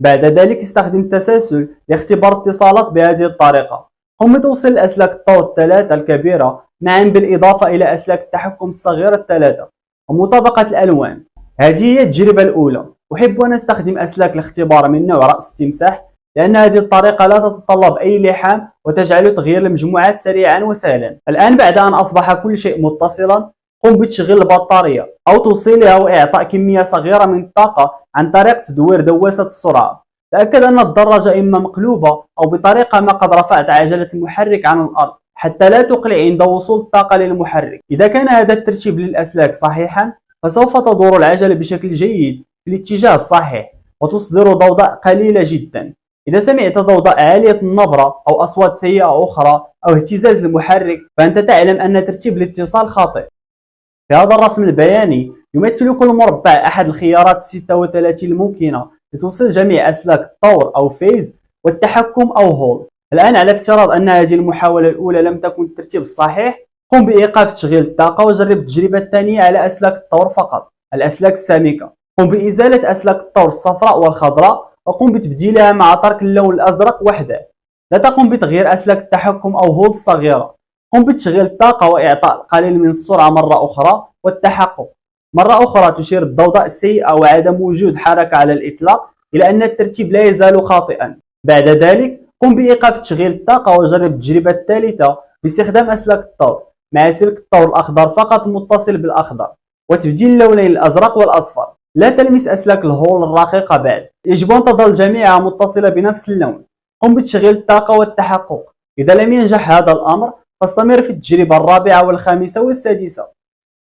بعد ذلك استخدم التسلسل لاختبار اتصالات بهذه الطريقة. قم بتوصيل الأسلاك الطور الثلاثة الكبيرة معا بالإضافة إلى أسلاك التحكم الصغيرة الثلاثة ومطابقة الألوان. هذه هي التجربة الأولى. أحب أن أستخدم أسلاك الاختبار من نوع رأس تمساح، لأن هذه الطريقة لا تتطلب أي لحام وتجعل تغيير المجموعات سريعا وسهلا. الآن بعد أن أصبح كل شيء متصلا، قم بتشغيل البطارية أو توصيلها وإعطاء كمية صغيرة من الطاقة عن طريق تدوير دواسة السرعة. تأكد أن الدراجة إما مقلوبة أو بطريقة ما قد رفعت عجلة المحرك عن الأرض حتى لا تقلع عند وصول الطاقة للمحرك. إذا كان هذا الترتيب للأسلاك صحيحا، فسوف تدور العجلة بشكل جيد في الاتجاه الصحيح وتصدر ضوضاء قليلة جدا. إذا سمعت ضوضاء عالية النبرة أو أصوات سيئة أخرى أو اهتزاز المحرك، فأنت تعلم أن ترتيب الاتصال خاطئ. في هذا الرسم البياني يمثل كل مربع أحد الخيارات 36 الممكنة لتوصيل جميع أسلاك الطور أو فيز والتحكم أو هول. الآن على افتراض أن هذه المحاولة الأولى لم تكن الترتيب الصحيح، قم بإيقاف تشغيل الطاقة وجرب التجربة الثانية على أسلاك الطور فقط، الأسلاك السامكة. قم بإزالة أسلاك الطور الصفراء والخضراء وقم بتبديلها مع ترك اللون الأزرق وحده. لا تقم بتغيير أسلاك التحكم أو هول الصغيرة. قم بتشغيل الطاقة وإعطاء القليل من السرعة مرة أخرى والتحقق. مرة أخرى تشير الضوضاء السيئة وعدم وجود حركة على الإطلاق إلى أن الترتيب لا يزال خاطئا. بعد ذلك قم بإيقاف تشغيل الطاقة وجرب التجربة الثالثة باستخدام أسلاك الطور مع سلك الطور الأخضر فقط متصل بالأخضر وتبديل اللونين الأزرق والأصفر. لا تلمس أسلاك الهول الرقيقة بعد، يجب أن تظل جميعها متصلة بنفس اللون. قم بتشغيل الطاقة والتحقق. إذا لم ينجح هذا الأمر، فاستمر في التجربة الرابعة والخامسة والسادسة.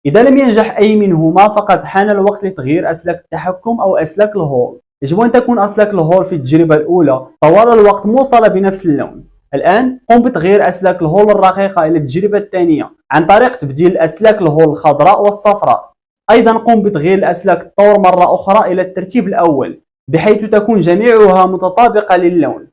إذا لم ينجح أي منهما، فقد حان الوقت لتغيير أسلاك التحكم أو أسلاك الهول. يجب أن تكون أسلاك الهول في التجربة الأولى طوال الوقت موصلة بنفس اللون. الآن قم بتغيير أسلاك الهول الرقيقة إلى التجربة الثانية عن طريق تبديل أسلاك الهول الخضراء والصفراء. أيضا قم بتغيير الأسلاك الطور مرة أخرى إلى الترتيب الأول بحيث تكون جميعها متطابقة للون،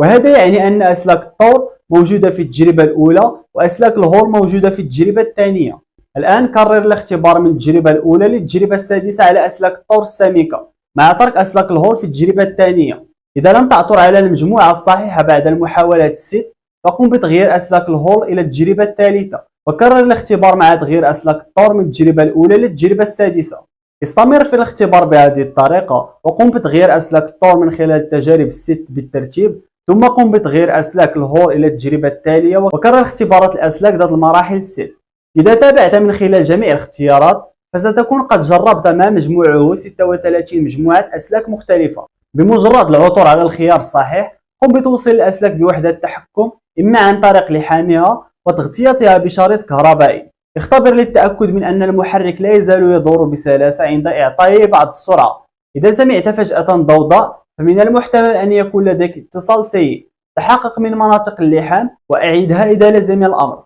وهذا يعني أن أسلاك الطور موجودة في التجربة الأولى وأسلاك الهول موجودة في التجربة الثانية. الآن كرر الاختبار من التجربة الأولى للتجربة السادسة على أسلاك الطور السميكة مع ترك أسلاك الهول في التجربة الثانية. إذا لم تعثر على المجموعة الصحيحة بعد المحاولات الست، فقم بتغيير أسلاك الهول إلى التجربة الثالثة وكرر الاختبار مع تغيير أسلاك الطور من التجربة الأولى للتجربة السادسة. استمر في الاختبار بهذه الطريقة وقم بتغيير أسلاك الطور من خلال التجارب الست بالترتيب، ثم قم بتغيير أسلاك الهول إلى التجربة التالية وكرر اختبارات الأسلاك ذات المراحل الست. إذا تابعت من خلال جميع الاختيارات، فستكون قد جربت ما مجموعه 36 مجموعة أسلاك مختلفة. بمجرد العثور على الخيار الصحيح، قم بتوصيل الأسلاك بوحدة التحكم إما عن طريق لحامها وتغطيتها بشريط كهربائي. اختبر للتأكد من أن المحرك لا يزال يدور بسلاسة عند إعطائه بعض السرعة. إذا سمعت فجأة ضوضاء فمن المحتمل أن يكون لديك اتصال سيء. تحقق من مناطق اللحام وأعيدها إذا لزم الأمر.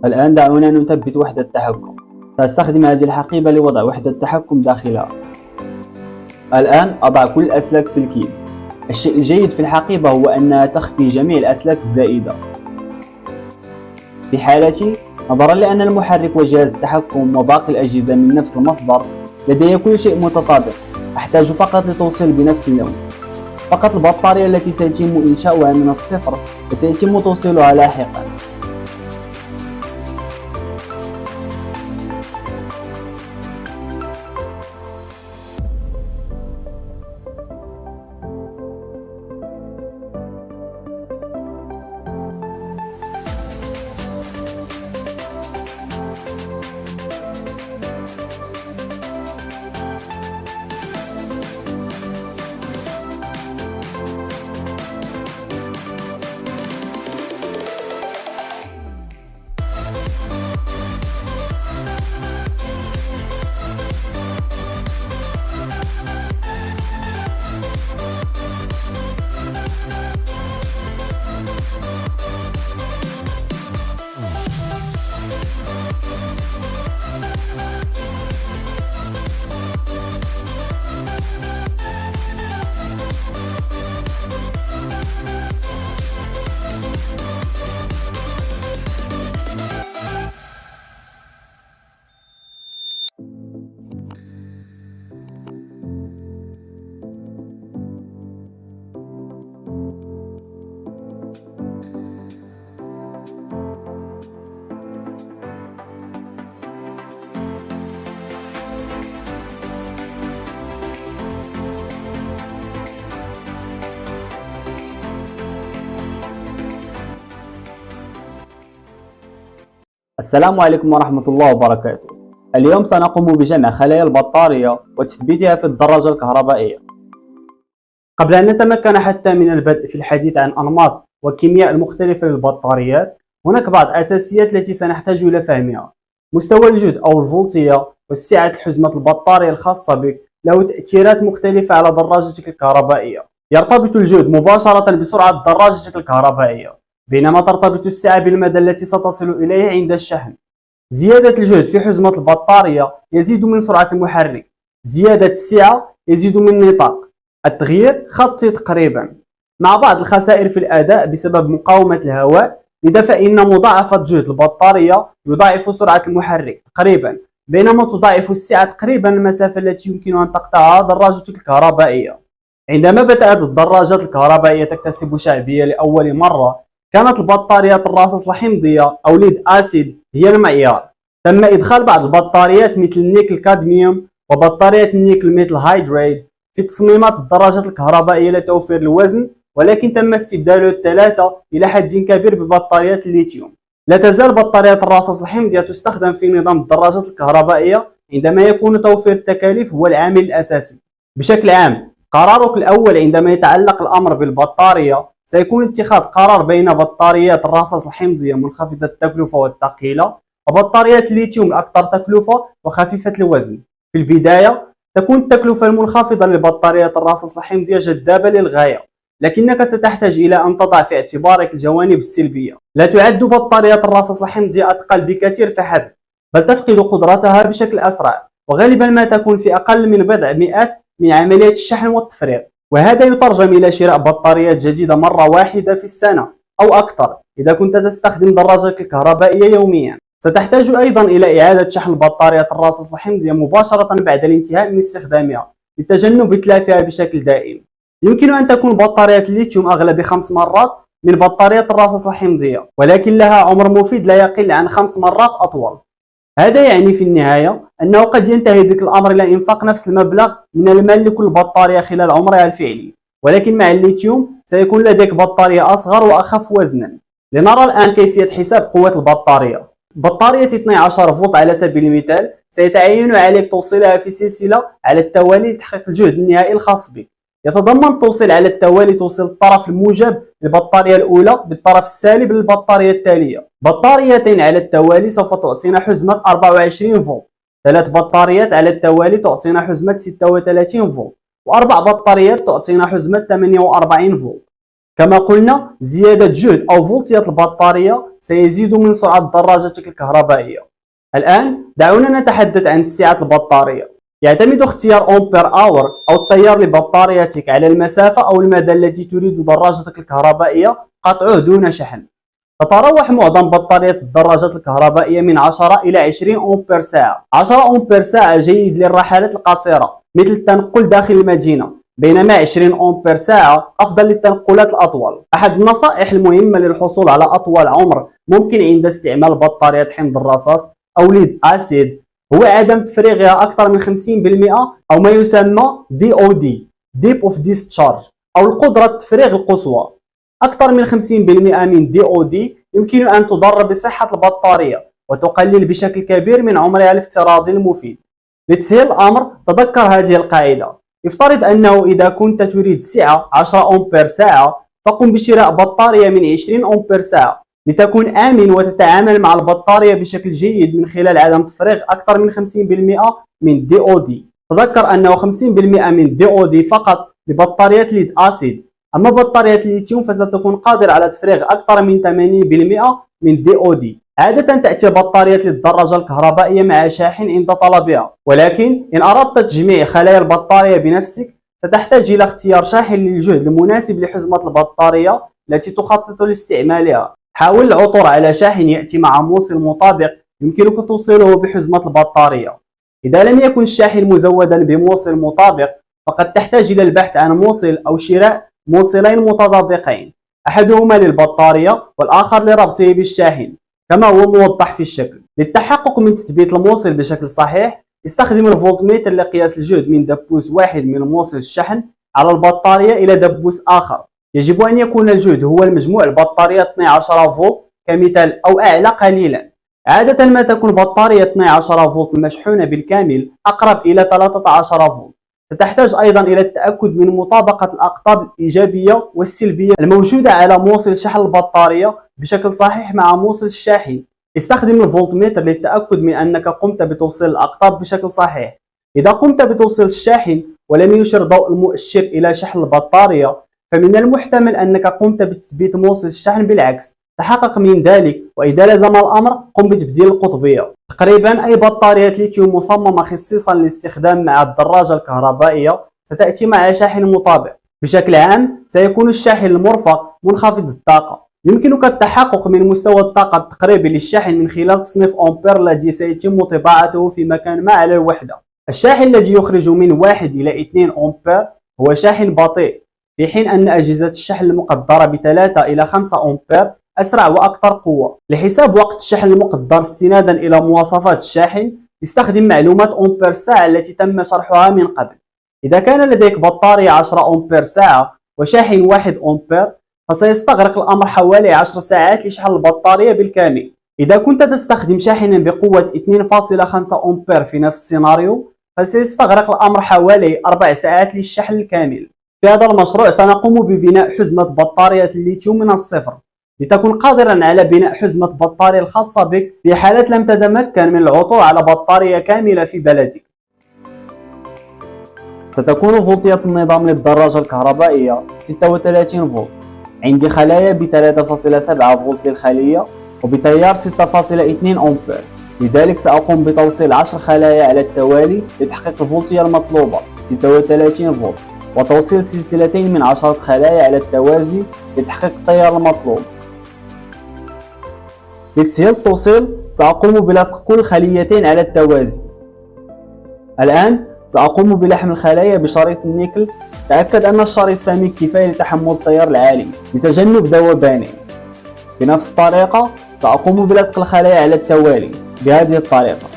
الآن دعونا نثبت وحدة التحكم. سأستخدم هذه الحقيبة لوضع وحدة التحكم داخلها. الآن أضع كل الأسلاك في الكيس. الشيء الجيد في الحقيبة هو أنها تخفي جميع الأسلاك الزائدة. في حالتي، نظرا لأن المحرك وجهاز التحكم وباقي الأجهزة من نفس المصدر، لدي كل شيء متطابق. أحتاج فقط لتوصيل بنفس اللون. فقط البطارية التي سيتم إنشاؤها من الصفر وسيتم توصيلها لاحقا. السلام عليكم ورحمة الله وبركاته. اليوم سنقوم بجمع خلايا البطارية وتثبيتها في الدراجة الكهربائية. قبل أن نتمكن حتى من البدء في الحديث عن أنماط وكيمياء المختلفة للبطاريات، هناك بعض الأساسيات التي سنحتاج إلى فهمها. مستوى الجهد أو الفولتية وسعة حزمة البطارية الخاصة بك له تأثيرات مختلفة على دراجتك الكهربائية. يرتبط الجهد مباشرة بسرعة دراجتك الكهربائية، بينما ترتبط السعة بالمدى التي ستصل إليه عند الشحن. زيادة الجهد في حزمة البطارية يزيد من سرعة المحرك. زيادة السعة يزيد من نطاق التغيير خطي تقريبا، مع بعض الخسائر في الأداء بسبب مقاومة الهواء. لذا فإن مضاعفة جهد البطارية يضاعف سرعة المحرك تقريبا، بينما تضاعف السعة تقريبا المسافة التي يمكن أن تقطعها دراجتك الكهربائية. عندما بدأت الدراجات الكهربائية تكتسب شعبية لأول مرة، كانت البطاريات الرصاص الحمضية أو ليد أسيد هي المعيار. تم إدخال بعض البطاريات مثل النيكل كادميوم وبطاريات النيكل مثل هيدريد في تصميمات الدراجات الكهربائية لتوفير الوزن، ولكن تم استبدال الثلاثة إلى حد كبير ببطاريات الليثيوم. لا تزال بطاريات الرصاص الحمضية تستخدم في نظام الدراجات الكهربائية عندما يكون توفير التكاليف هو العامل الأساسي. بشكل عام، قرارك الأول عندما يتعلق الأمر بالبطارية سيكون اتخاذ قرار بين بطاريات الرصاص الحمضية منخفضة التكلفة والثقيلة وبطاريات الليثيوم الأكثر تكلفة وخفيفة الوزن. في البداية تكون التكلفة المنخفضة لبطاريات الرصاص الحمضية جذابة للغاية، لكنك ستحتاج إلى أن تضع في اعتبارك الجوانب السلبية. لا تعد بطاريات الرصاص الحمضية أثقل بكثير فحسب، بل تفقد قدرتها بشكل أسرع، وغالبا ما تكون في أقل من بضع مئات من عمليات الشحن والتفريغ، وهذا يترجم إلى شراء بطاريات جديدة مرة واحدة في السنة أو أكثر إذا كنت تستخدم دراجتك الكهربائية يوميا. ستحتاج أيضا إلى إعادة شحن البطاريات الرصاص الحمضية مباشرة بعد الانتهاء من استخدامها لتجنب إتلافها بشكل دائم. يمكن أن تكون بطاريات الليثيوم أغلى ب5 مرات من بطاريات الرصاص الحمضية، ولكن لها عمر مفيد لا يقل عن 5 مرات أطول. هذا يعني في النهاية أنه قد ينتهي بك الأمر إلى إنفاق نفس المبلغ من المال لكل بطارية خلال عمرها الفعلي، ولكن مع الليثيوم سيكون لديك بطارية أصغر وأخف وزنا. لنرى الآن كيفية حساب قوة البطارية. بطارية 12 فولت على سبيل المثال سيتعين عليك توصيلها في سلسلة على التوالي لتحقيق الجهد النهائي الخاص بك. يتضمن التوصيل على التوالي توصيل الطرف الموجب للبطارية الأولى بالطرف السالب للبطارية التالية. بطاريتين على التوالي سوف تعطينا حزمة 24 فولت، 3 بطاريات على التوالي تعطينا حزمة 36 فولت، و4 بطاريات تعطينا حزمة 48 فولت. كما قلنا زيادة جهد أو فولتيات البطارية سيزيد من سرعة دراجتك الكهربائية. الآن دعونا نتحدث عن سعة البطارية. يعتمد اختيار أمبير أور أو التيار لبطاريتك على المسافة أو المدى الذي تريد دراجتك الكهربائية قطعه دون شحن. تتراوح معظم بطاريات الدراجات الكهربائية من 10 إلى 20 أمبير ساعة. 10 أمبير ساعة جيد للرحلات القصيرة مثل التنقل داخل المدينة، بينما 20 أمبير ساعة أفضل للتنقلات الأطول. أحد النصائح المهمة للحصول على أطول عمر ممكن عند استعمال بطاريات حمض الرصاص أو ليد أسيد هو عدم تفريغها أكثر من 50% أو ما يسمى DOD Deep of Discharge أو القدرة التفريغ القصوى. أكثر من 50% من DOD يمكن أن تضر بصحة البطارية وتقلل بشكل كبير من عمرها الافتراضي المفيد. لتسهيل الأمر تذكر هذه القاعدة. افترض أنه إذا كنت تريد سعة 10 أمبير ساعة فقم بشراء بطارية من 20 أمبير ساعة لتكون آمن وتتعامل مع البطارية بشكل جيد من خلال عدم تفريغ أكثر من 50% من DOD. تذكر أنه 50% من DOD فقط لبطاريات ليد أسيد، أما بطاريات الليثيوم فستكون قادرة على تفريغ أكثر من 80% من DOD. عادة تأتي البطاريات للدراجة الكهربائية مع شاحن عند طلبها، ولكن إن أردت تجميع خلايا البطارية بنفسك ستحتاج إلى اختيار شاحن للجهد المناسب لحزمة البطارية التي تخطط لاستعمالها. حاول العثور على شاحن يأتي مع موصل مطابق يمكنك توصيله بحزمة البطارية. إذا لم يكن الشاحن مزودا بموصل مطابق فقد تحتاج إلى البحث عن موصل أو شراء موصلين متطابقين، أحدهما للبطارية والآخر لربطه بالشاحن كما هو موضح في الشكل. للتحقق من تثبيت الموصل بشكل صحيح استخدم الفولتميتر لقياس الجهد من دبوس واحد من موصل الشحن على البطارية إلى دبوس آخر. يجب أن يكون الجهد هو المجموع البطارية 12 فولت كمثال أو أعلى قليلا. عادة ما تكون بطارية 12 فولت مشحونة بالكامل أقرب إلى 13 فولت. ستحتاج أيضا إلى التأكد من مطابقة الأقطاب الإيجابية والسلبية الموجودة على موصل شحن البطارية بشكل صحيح مع موصل الشاحن. استخدم الفولتميتر للتأكد من أنك قمت بتوصيل الأقطاب بشكل صحيح. إذا قمت بتوصيل الشاحن ولم يشر ضوء المؤشر إلى شحن البطارية فمن المحتمل أنك قمت بتثبيت موصل الشحن بالعكس. تحقق من ذلك، وإذا لزم الأمر قم بتبديل القطبية. تقريبا أي بطارية ليثيوم مصممة خصيصا للاستخدام مع الدراجة الكهربائية ستأتي مع شاحن مطابق. بشكل عام سيكون الشاحن المرفق منخفض الطاقة. يمكنك التحقق من مستوى الطاقة التقريبي للشاحن من خلال تصنيف أمبير الذي سيتم طباعته في مكان ما على الوحدة. الشاحن الذي يخرج من 1 إلى 2 أمبير هو شاحن بطيء، في حين أن أجهزة الشحن المقدرة ب 3 إلى 5 أمبير أسرع وأكثر قوة. لحساب وقت الشحن المقدر استنادا إلى مواصفات الشاحن استخدم معلومات أمبير ساعة التي تم شرحها من قبل. إذا كان لديك بطارية 10 أمبير ساعة وشاحن 1 أمبير فسيستغرق الأمر حوالي 10 ساعات لشحن البطارية بالكامل. إذا كنت تستخدم شاحنا بقوة 2.5 أمبير في نفس السيناريو فسيستغرق الأمر حوالي 4 ساعات للشحن الكامل. في هذا المشروع سنقوم ببناء حزمة بطارية الليثيوم من الصفر لتكون قادرا على بناء حزمة بطارية الخاصة بك في حالة لم تتمكن من العثور على بطارية كاملة في بلدك. ستكون فولتية النظام للدراجة الكهربائية 36 فولت. عندي خلايا ب 3.7 فولت للخلية وبتيار 6.2 أمبير، لذلك سأقوم بتوصيل 10 خلايا على التوالي لتحقيق الفولتية المطلوبة 36 فولت، وتوصيل سلسلتين من 10 خلايا على التوازي لتحقيق التيار المطلوب. لتسهيل التوصيل سأقوم بلصق كل خليتين على التوازي. الآن سأقوم بلحم الخلايا بشريط النيكل. تأكد أن الشريط سميك كفاية لتحمل التيار العالي لتجنب ذوبانه. بنفس الطريقة سأقوم بلصق الخلايا على التوالي بهذه الطريقة.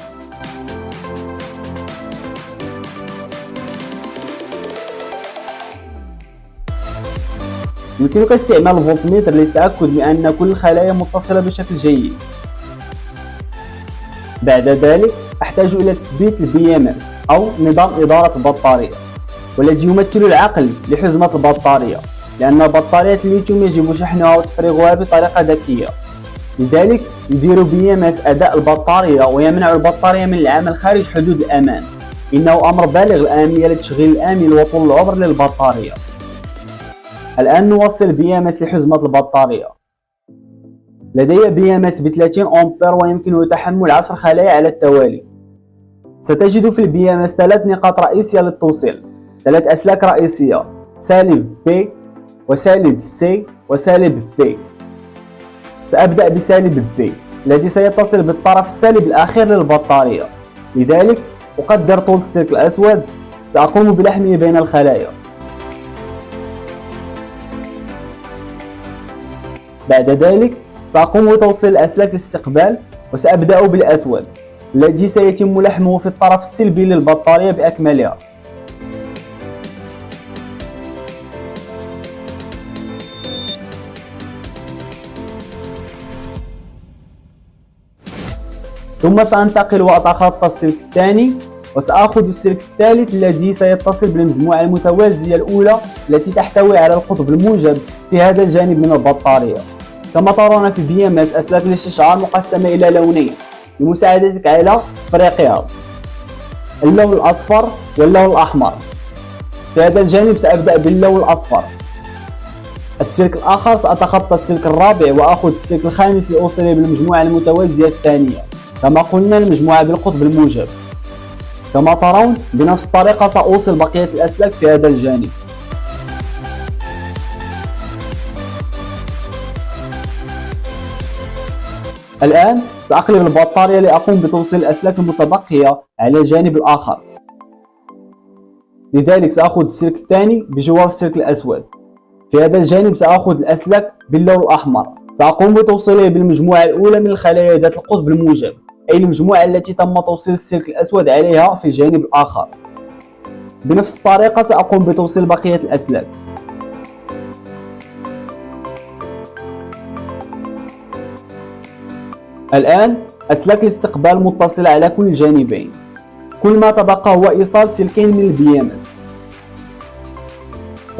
يمكنك استعمال الفولتميتر للتأكد من أن كل الخلايا متصلة بشكل جيد. بعد ذلك أحتاج إلى تثبيت BMS أو نظام إدارة البطارية، والذي يمثل العقل لحزمة البطارية، لأن بطارية الليثيوم يجب شحنها وتفريغها بطريقة ذكية. لذلك يديروا BMS أداء البطارية ويمنعوا البطارية من العمل خارج حدود الأمان. إنه أمر بالغ الأهمية للتشغيل الآمن وطول العمر للبطارية. الآن نوصل BMS لحزمة البطارية. لدي BMS ب 30 أمبير ويمكنه تحمل 10 خلايا على التوالي. ستجد في BMS 3 نقاط رئيسية للتوصيل، 3 أسلاك رئيسية، سالب B وسالب C وسالب B. سأبدأ بسالب B الذي سيتصل بالطرف السالب الأخير للبطارية. لذلك أقدر طول السلك الأسود. سأقوم بلحمه بين الخلايا. بعد ذلك سأقوم بتوصيل الأسلاك الاستقبال، وسأبدأ بالأسود الذي سيتم لحمه في الطرف السلبي للبطارية بأكملها. ثم سأنتقل وأتخطى السلك الثاني، وسأخذ السلك الثالث الذي سيتصل بالمجموعة المتوازية الأولى التي تحتوي على القطب الموجب في هذا الجانب من البطارية. كما ترون في BMS أسلاك الاستشعار مقسمة إلى لونين لمساعدتك على تفريقها، اللون الأصفر واللون الأحمر. في هذا الجانب سأبدأ باللون الأصفر. السلك الآخر سأتخطى السلك الرابع وأخذ السلك الخامس لأوصله بالمجموعة المتوازية الثانية، كما قلنا المجموعة بالقطب الموجب. كما ترون بنفس الطريقة سأوصل بقية الأسلاك في هذا الجانب. الآن سأقلب البطارية لأقوم بتوصيل الأسلاك المتبقية على الجانب الآخر. لذلك سأخذ السلك الثاني بجوار السلك الأسود. في هذا الجانب سأخذ الأسلاك باللون الأحمر. سأقوم بتوصيله بالمجموعة الأولى من الخلايا ذات القطب الموجب، أي المجموعة التي تم توصيل السلك الأسود عليها في الجانب الآخر. بنفس الطريقة سأقوم بتوصيل بقية الأسلاك. الآن أسلاك الاستقبال متصلة على كل الجانبين. كل ما تبقى هو إيصال سلكين من BMS.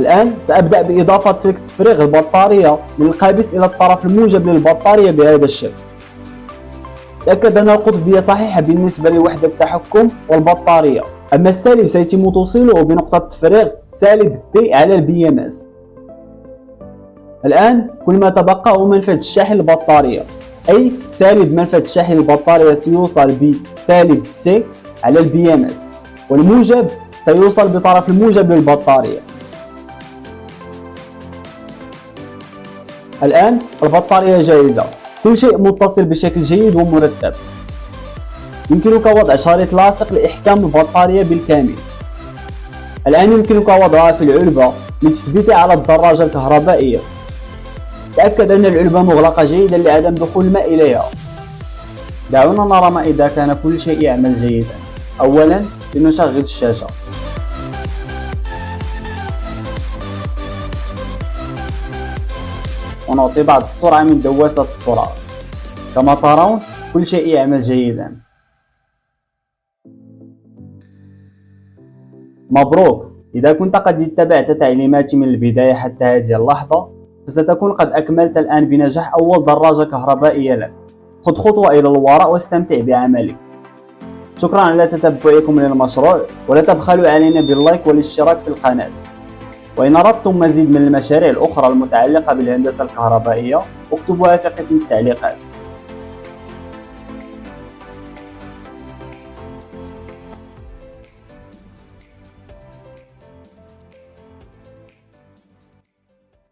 الآن سأبدأ بإضافة سلك تفريغ البطارية من القابس إلى الطرف الموجب للبطارية بهذا الشكل. تأكد أن القطبية صحيحة بالنسبة لوحدة التحكم والبطارية. أما السالب سيتم توصيله بنقطة تفريغ سالب B على BMS. الآن كل ما تبقى هو منفذ الشاحن للبطارية، أي سالب منفذ الشاحن للبطارية سيوصل بسالب C على BMS، والموجب سيوصل بطرف الموجب للبطارية. الآن البطارية جاهزة، كل شيء متصل بشكل جيد ومرتب. يمكنك وضع شريط لاصق لإحكام البطارية بالكامل. الآن يمكنك وضعها في العلبة لتثبيتها على الدراجة الكهربائية. تأكد أن العلبة مغلقة جيدا لعدم دخول الماء إليها. دعونا نرى ما إذا كان كل شيء يعمل جيدا. أولا لنشغل الشاشة. ونعطي بعض السرعة من دواسة السرعة. كما ترون كل شيء يعمل جيدا. مبروك! إذا كنت قد اتبعت تعليماتي من البداية حتى هذه اللحظة، فستكون قد أكملت الآن بنجاح أول دراجة كهربائية لك. خذ خطوة إلى الوراء واستمتع بعملك. شكرا على تتبعكم للمشروع، ولا تبخلوا علينا باللايك والاشتراك في القناة. وإن أردتم مزيد من المشاريع الأخرى المتعلقة بالهندسة الكهربائية اكتبوها في قسم التعليقات.